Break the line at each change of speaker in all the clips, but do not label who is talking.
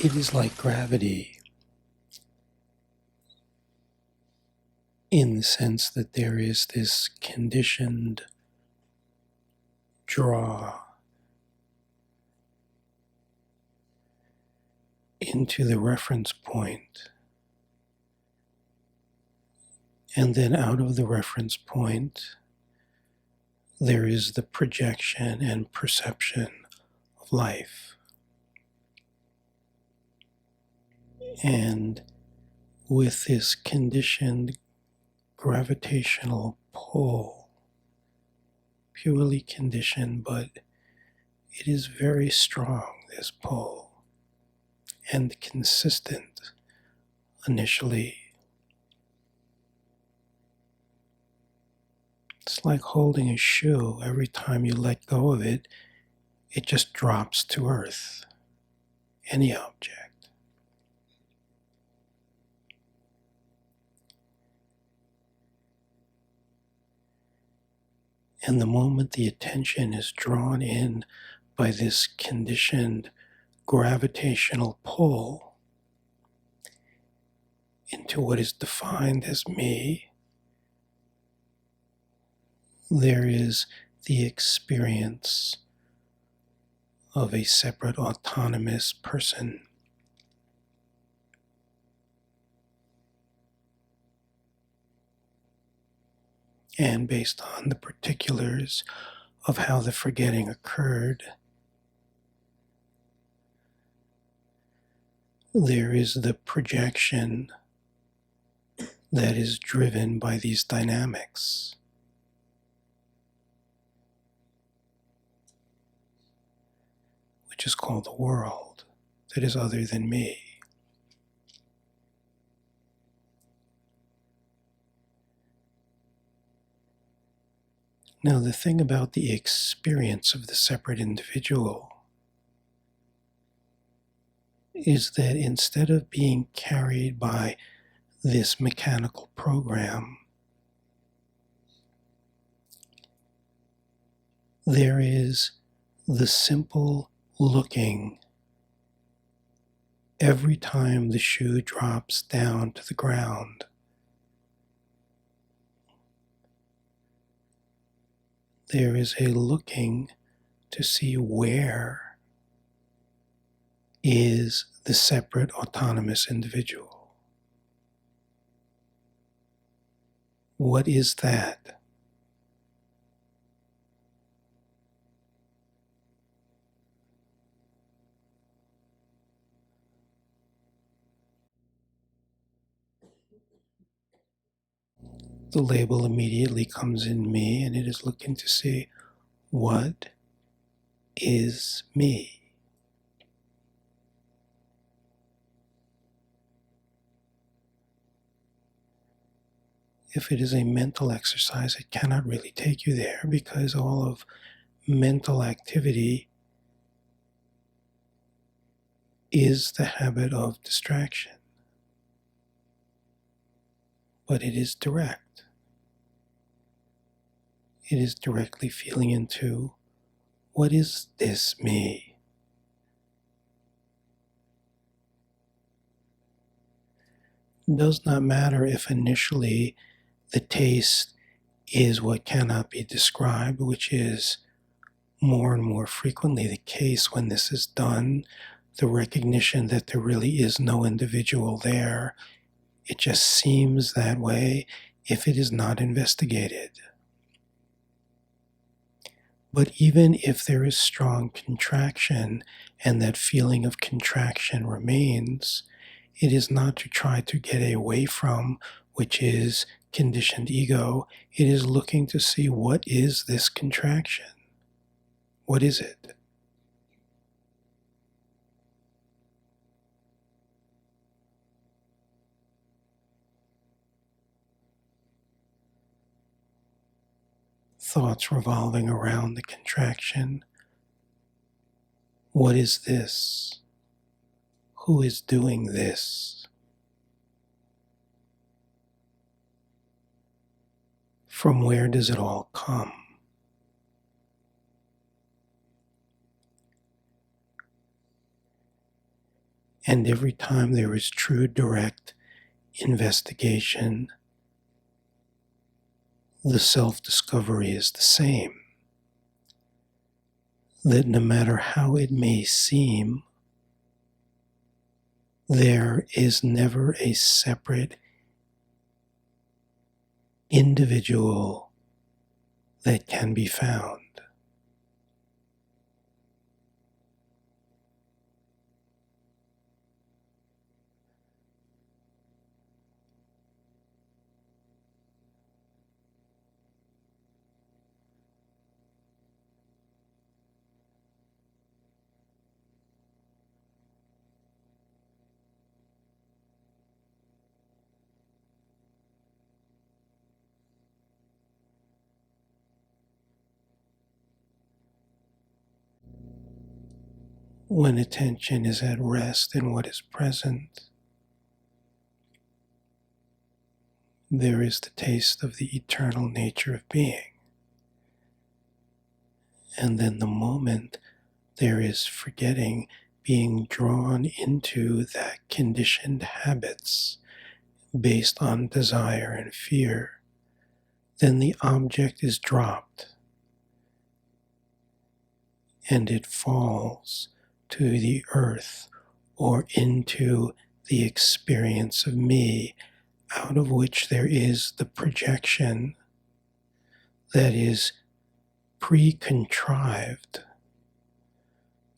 It is like gravity in the sense that there is this conditioned draw into the reference point, and then out of the reference point there is the projection and perception of life. And with this conditioned gravitational pull, purely conditioned, but it is very strong, this pull, and consistent initially. It's like holding a shoe. Every time you let go of it, it just drops to earth, any object. And the moment the attention is drawn in by this conditioned gravitational pull into what is defined as me, there is the experience of a separate autonomous person. And based on the particulars of how the forgetting occurred, there is the projection that is driven by these dynamics. Which is called the world, that is other than me. Now, the thing about the experience of the separate individual is that instead of being carried by this mechanical program, there is the simple looking every time the shoe drops down to the ground. There is a looking to see where is the separate autonomous individual. What is that? The label immediately comes in me, and it is looking to see what is me. If it is a mental exercise, it cannot really take you there because all of mental activity is the habit of distraction. But it is direct. It is directly feeling into what is this me? It does not matter if initially the taste is what cannot be described, which is more and more frequently the case when this is done. The recognition that there really is no individual there. It just seems that way if it is not investigated. But even if there is strong contraction and that feeling of contraction remains, it is not to try to get away from, which is conditioned ego. It is looking to see what is this contraction? What is it? Thoughts revolving around the contraction. What is this? Who is doing this? From where does it all come? And every time there is true direct investigation, the self-discovery is the same. That no matter how it may seem, there is never a separate individual that can be found. When attention is at rest in what is present, there is the taste of the eternal nature of being. And then the moment there is forgetting, being drawn into that conditioned habits based on desire and fear, then the object is dropped and it falls to the earth or into the experience of me, out of which there is the projection that is pre-contrived,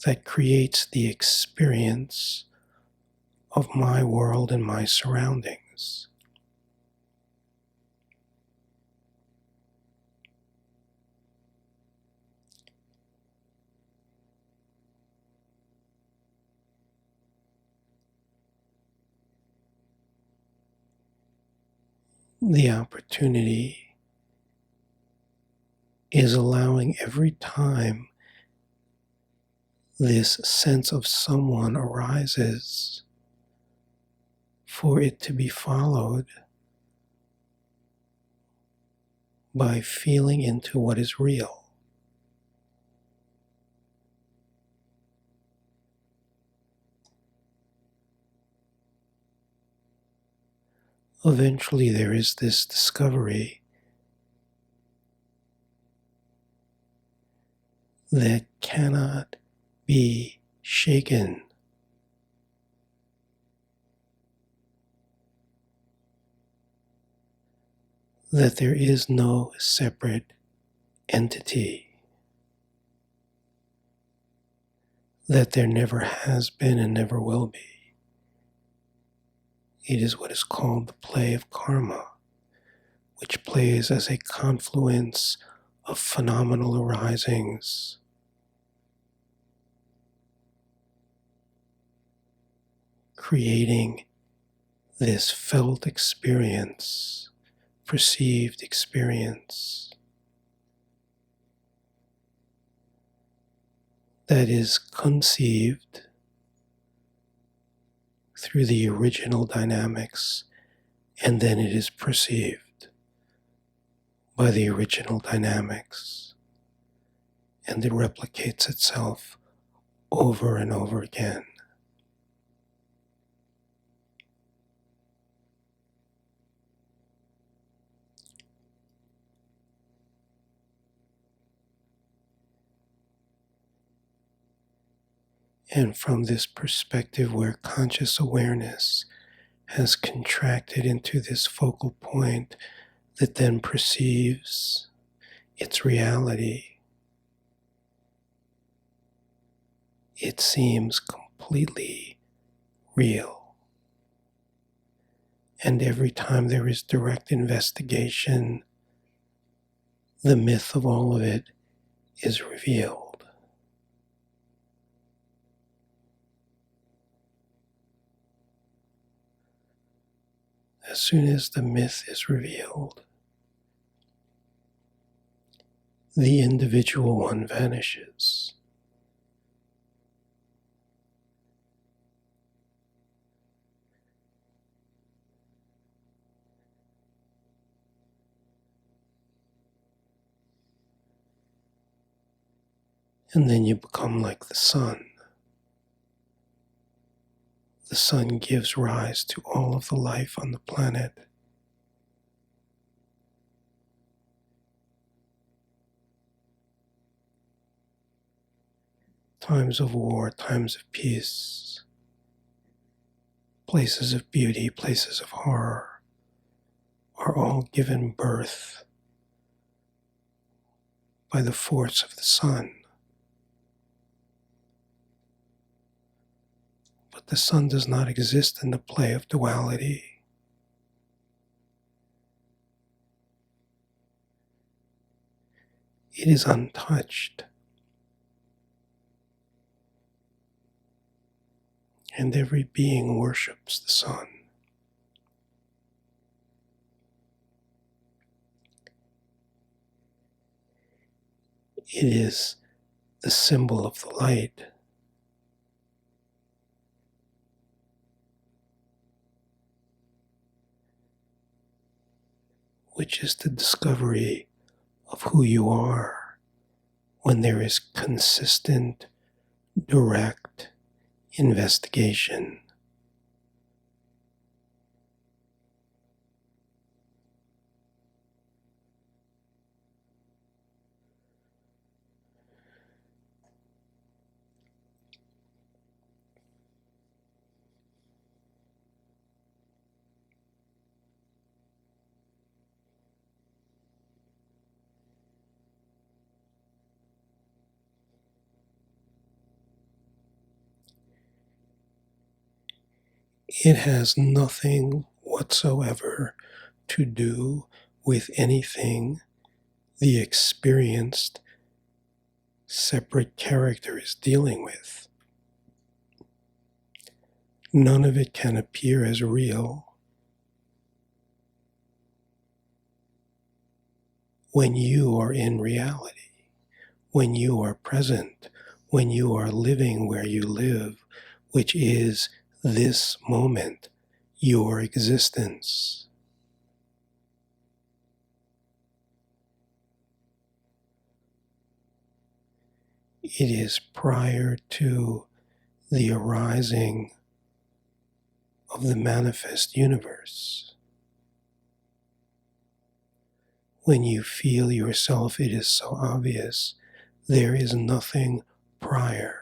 that creates the experience of my world and my surroundings. The opportunity is allowing every time this sense of someone arises for it to be followed by feeling into what is real. Eventually there is this discovery that cannot be shaken. That there is no separate entity. That there never has been and never will be. It is what is called the play of karma, which plays as a confluence of phenomenal arisings, creating this felt experience, perceived experience that is conceived through the original dynamics, and then it is perceived by the original dynamics, and it replicates itself over and over again. And from this perspective, where conscious awareness has contracted into this focal point that then perceives its reality, it seems completely real. And every time there is direct investigation, the myth of all of it is revealed. As soon as the myth is revealed, the individual one vanishes. And then you become like the sun The sun gives rise to all of the life on the planet. Times of war, times of peace, places of beauty, places of horror, are all given birth by the force of the sun. But the sun does not exist in the play of duality. It is untouched. And every being worships the sun. It is the symbol of the light. Which is the discovery of who you are when there is consistent, direct investigation. It has nothing whatsoever to do with anything the experienced separate character is dealing with. None of it can appear as real when you are in reality, when you are present, when you are living where you live, which is this moment, your existence. It is prior to the arising of the manifest universe. When you feel yourself, it is so obvious. There is nothing prior.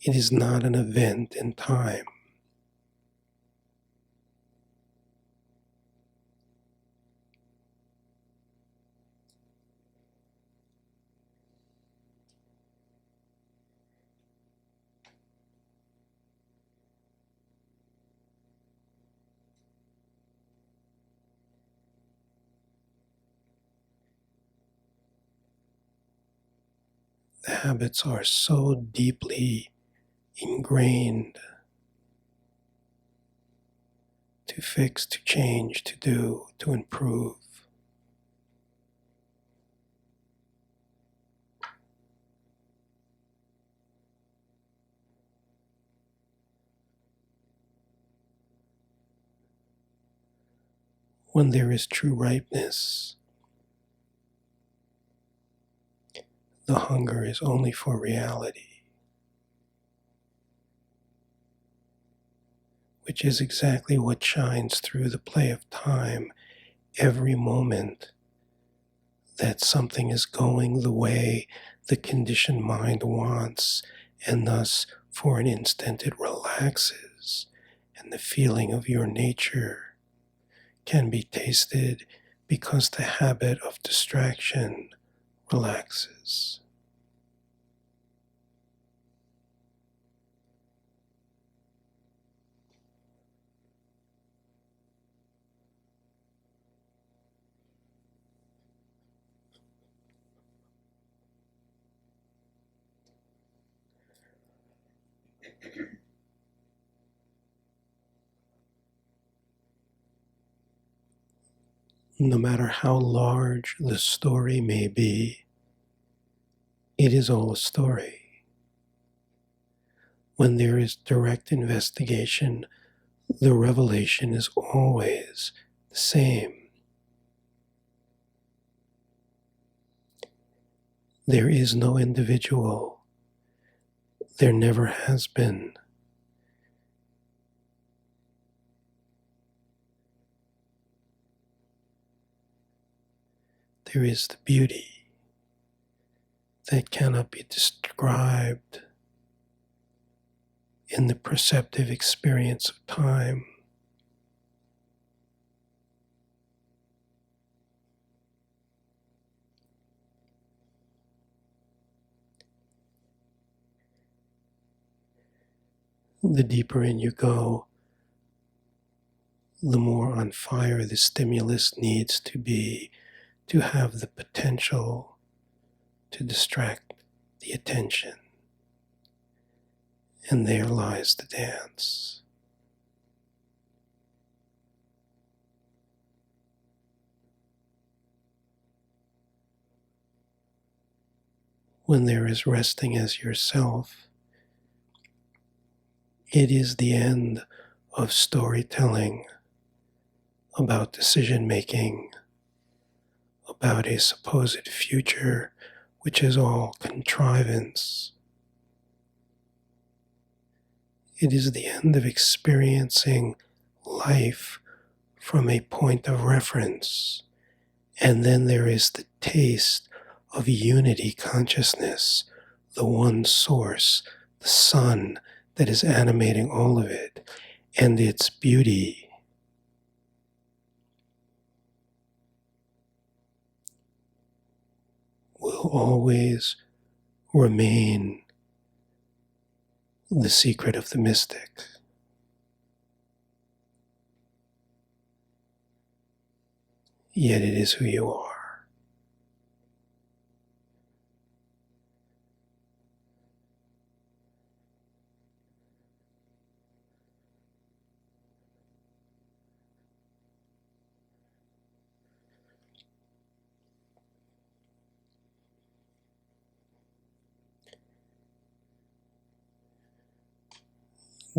It is not an event in time. The habits are so deeply ingrained to fix, to change, to do, to improve. When there is true ripeness, the hunger is only for reality, which is exactly what shines through the play of time every moment, that something is going the way the conditioned mind wants, and thus for an instant it relaxes, and the feeling of your nature can be tasted because the habit of distraction relaxes. No matter how large the story may be, it is all a story. When there is direct investigation, the revelation is always the same. There is no individual. There never has been. There is the beauty that cannot be described in the perceptive experience of time. The deeper in you go, the more on fire the stimulus needs to be to have the potential to distract the attention. And there lies the dance. When there is resting as yourself, it is the end of storytelling about decision making, about a supposed future which is all contrivance. It is the end of experiencing life from a point of reference. And then there is the taste of unity consciousness, the one source, the sun that is animating all of it, and its beauty. Will always remain the secret of the mystic. Yet it is who you are.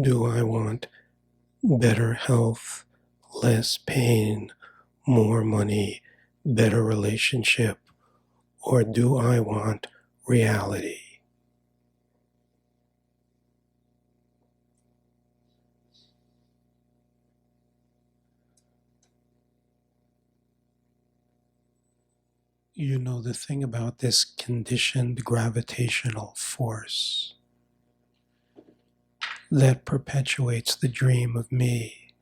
Do I want better health, less pain, more money, better relationship, or do I want reality? You know, the thing about this conditioned gravitational force that perpetuates the dream of me,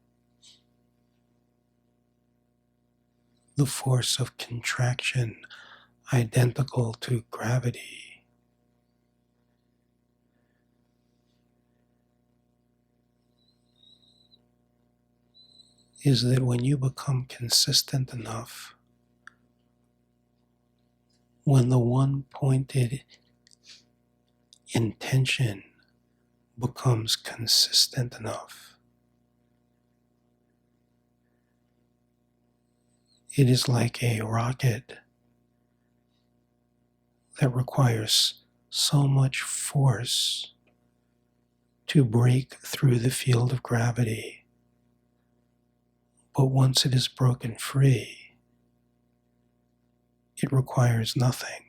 the force of contraction identical to gravity, is that when you become consistent enough, when the one-pointed intention becomes consistent enough, it is like a rocket that requires so much force to break through the field of gravity. But once it is broken free, it requires nothing.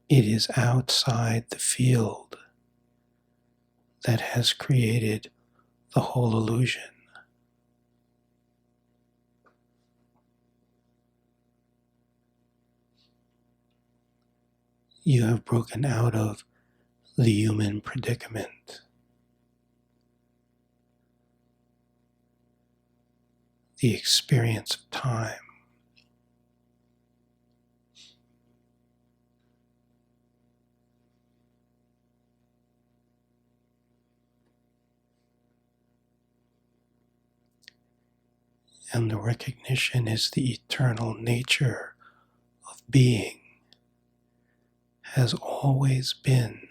It is outside the field that has created the whole illusion. You have broken out of the human predicament, the experience of time. And the recognition is the eternal nature of being has always been.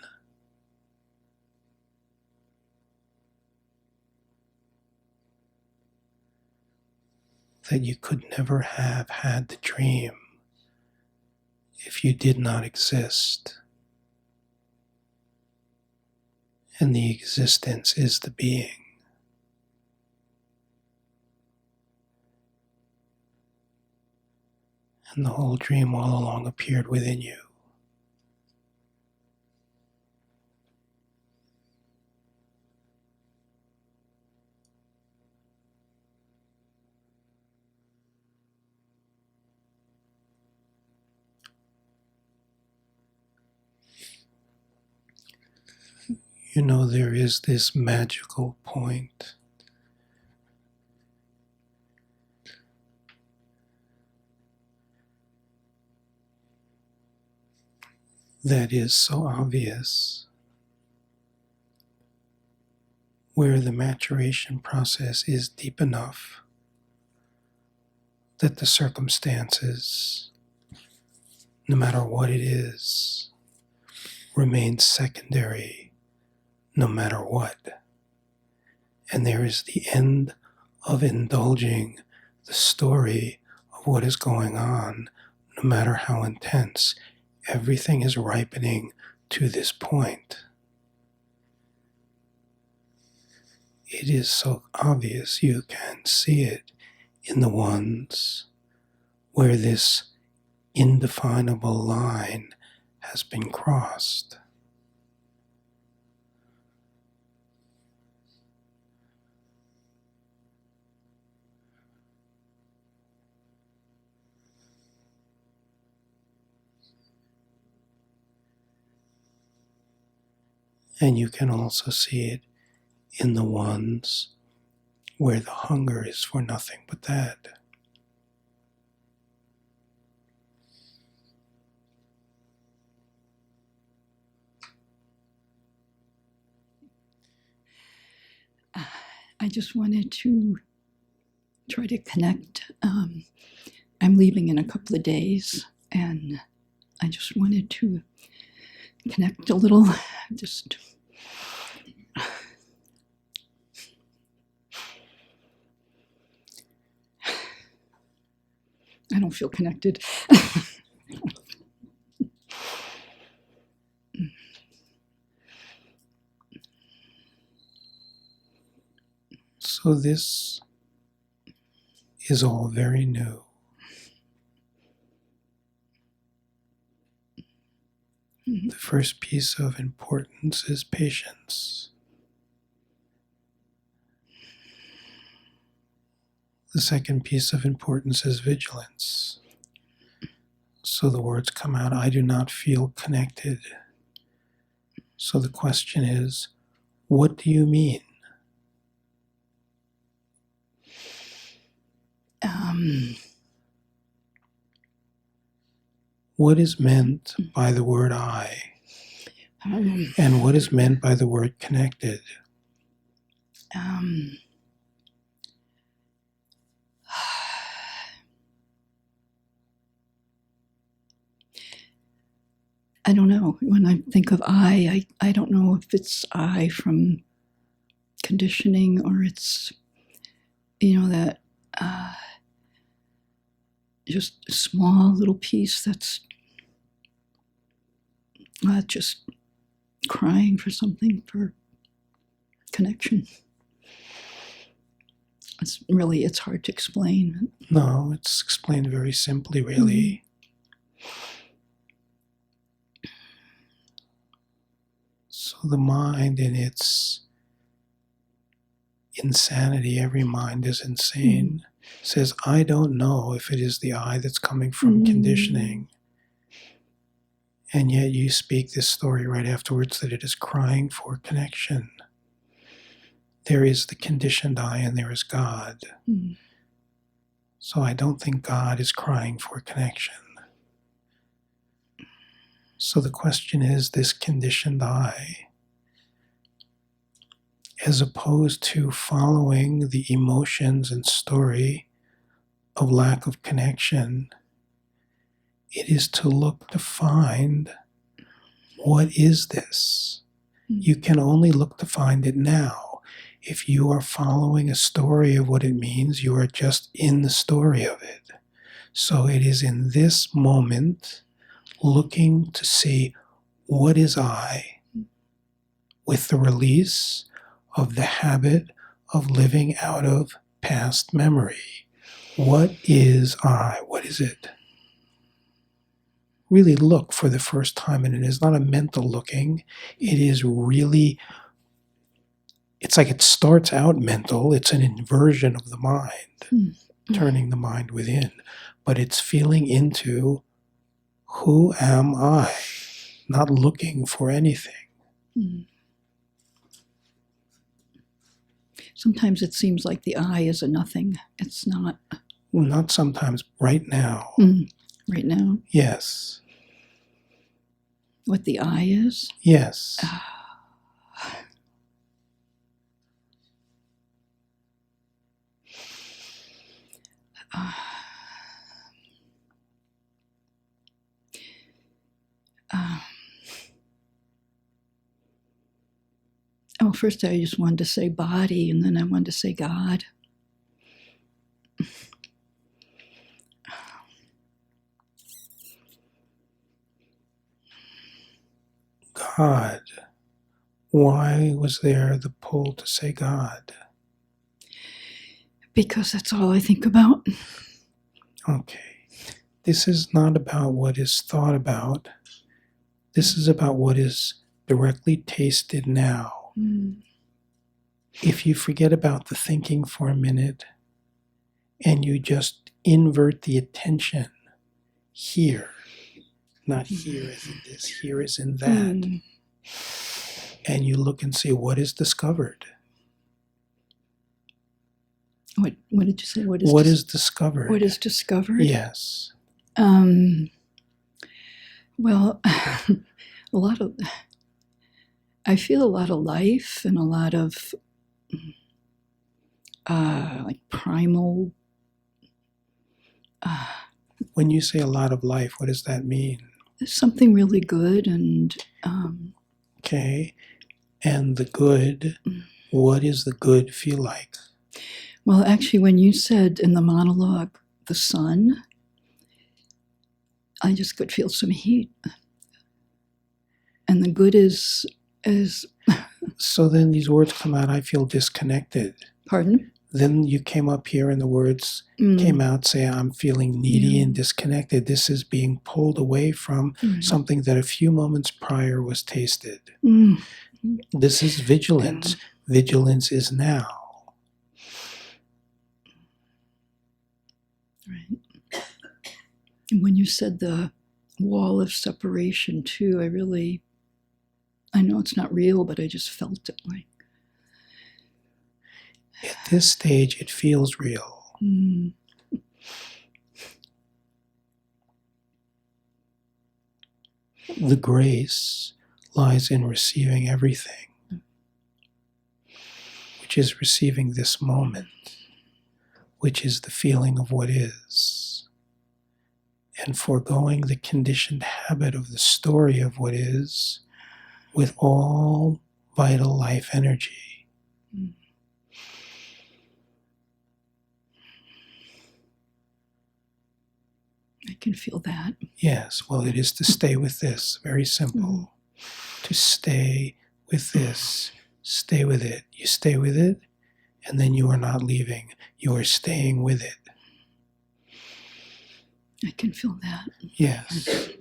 That you could never have had the dream if you did not exist. And the existence is the being. And the whole dream all along appeared within you. you know there is this magical point that is so obvious, where the maturation process is deep enough that the circumstances, no matter what it is, remain secondary no matter what. And there is the end of indulging the story of what is going on, no matter how intense. Everything is ripening to this point. It is so obvious, you can see it in the ones where this indefinable line has been crossed. And you can also see it in the ones where the hunger is for nothing but that.
I just wanted to try to connect. I'm leaving in a couple of days, and I just wanted to connect a little. Just I don't feel connected.
So this is all very new. The first piece of importance is patience. The second piece of importance is vigilance. So the words come out, I do not feel connected. So the question is, what do you mean? What is meant by the word I? And what is meant by the word connected?
I don't know. When I think of I don't know if it's I from conditioning or it's, that just a small little piece that's just crying for something, for connection. It's hard to explain.
No, it's explained very simply, really. So the mind in its insanity, every mind is insane, says, I don't know if it is the I that's coming from conditioning. And yet you speak this story right afterwards that it is crying for connection. There is the conditioned I and there is God. So I don't think God is crying for connection. So the question is, this conditioned I, as opposed to following the emotions and story of lack of connection, it is to look to find, what is this? You can only look to find it now. If you are following a story of what it means, you are just in the story of it. So it is in this moment, looking to see, what is I, with the release of the habit of living out of past memory. What is I? What is it? Really look for the first time, and it is not a mental looking. It is really, it's like it starts out mental. It's an inversion of the mind, turning the mind within. But it's feeling into, who am I? Not looking for anything.
Sometimes it seems like the I is a nothing. It's not.
Well, not sometimes, right now.
Right now.
Yes.
What the I is?
Yes.
Oh, first I just wanted to say body, and then I wanted to say God.
God. Why was there the pull to say God?
Because that's all I think about.
Okay. This is not about what is thought about. This is about what is directly tasted now. If you forget about the thinking for a minute and you just invert the attention here, not here as in this, here as in that, and you look and see what is discovered.
What did you say?
What is discovered?
What is discovered?
Yes.
Well, I feel a lot of life and a lot of like primal.
When you say a lot of life, what does that mean?
Something really good and.
Okay. And the good, what does the good feel like?
Well, actually, when you said in the monologue, the sun, I just could feel some heat. And the good is.
So then these words come out, I feel disconnected.
Pardon?
Then you came up here and the words came out, say, I'm feeling needy and disconnected. This is being pulled away from something that a few moments prior was tasted. This is vigilance. Vigilance is now.
Right. And when you said the wall of separation too, I know it's not real, but I just felt it like.
At this stage, it feels real. The grace lies in receiving everything, which is receiving this moment, which is the feeling of what is, and foregoing the conditioned habit of the story of what is with all vital life energy.
I can feel that.
Yes, well, it is to stay with this. Very simple. To stay with this. Stay with it. You stay with it, and then you are not leaving. You are staying with it.
I can feel that.
Yes.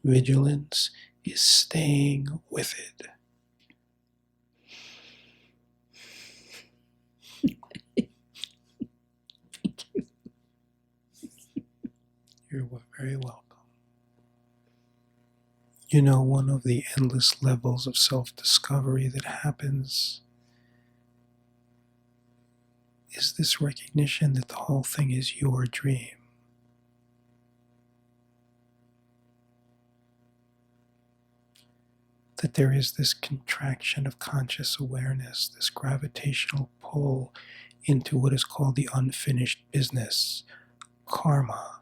Vigilance is staying with it.
Thank you.
You're very welcome. You know, one of the endless levels of self-discovery that happens is this recognition that the whole thing is your dream. That there is this contraction of conscious awareness, this gravitational pull into what is called the unfinished business, karma,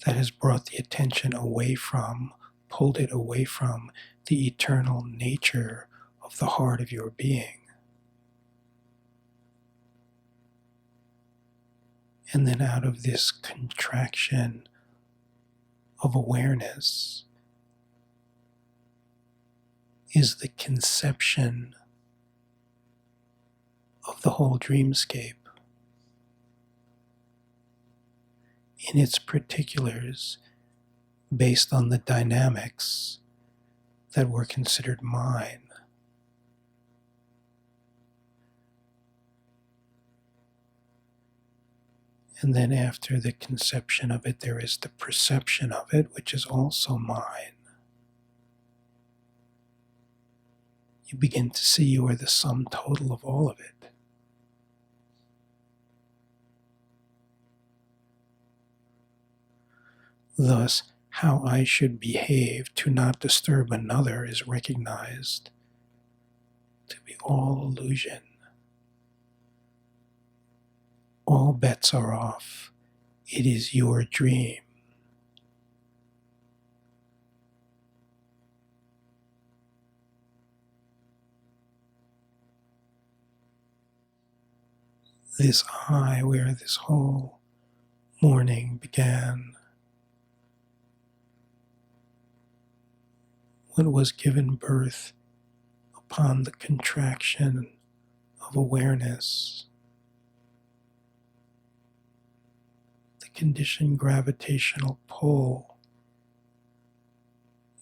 that has brought the attention away from, pulled it away from the eternal nature of the heart of your being. And then out of this contraction of awareness is the conception of the whole dreamscape in its particulars based on the dynamics that were considered mine. And then after the conception of it, there is the perception of it, which is also mine. you begin to see you are the sum total of all of it. Thus, how I should behave to not disturb another is recognized to be all illusion. All bets are off. It is your dream. This I, where this whole morning began, when it was given birth upon the contraction of awareness, the conditioned gravitational pull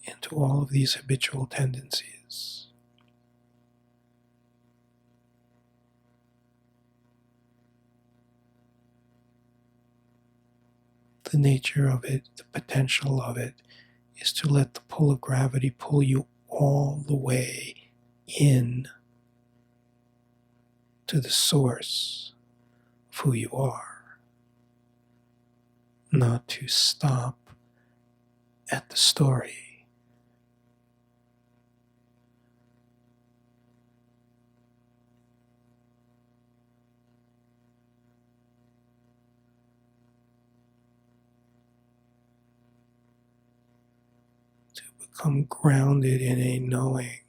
into all of these habitual tendencies. The nature of it, the potential of it, is to let the pull of gravity pull you all the way in to the source of who you are, not to stop at the story. To become grounded in a knowing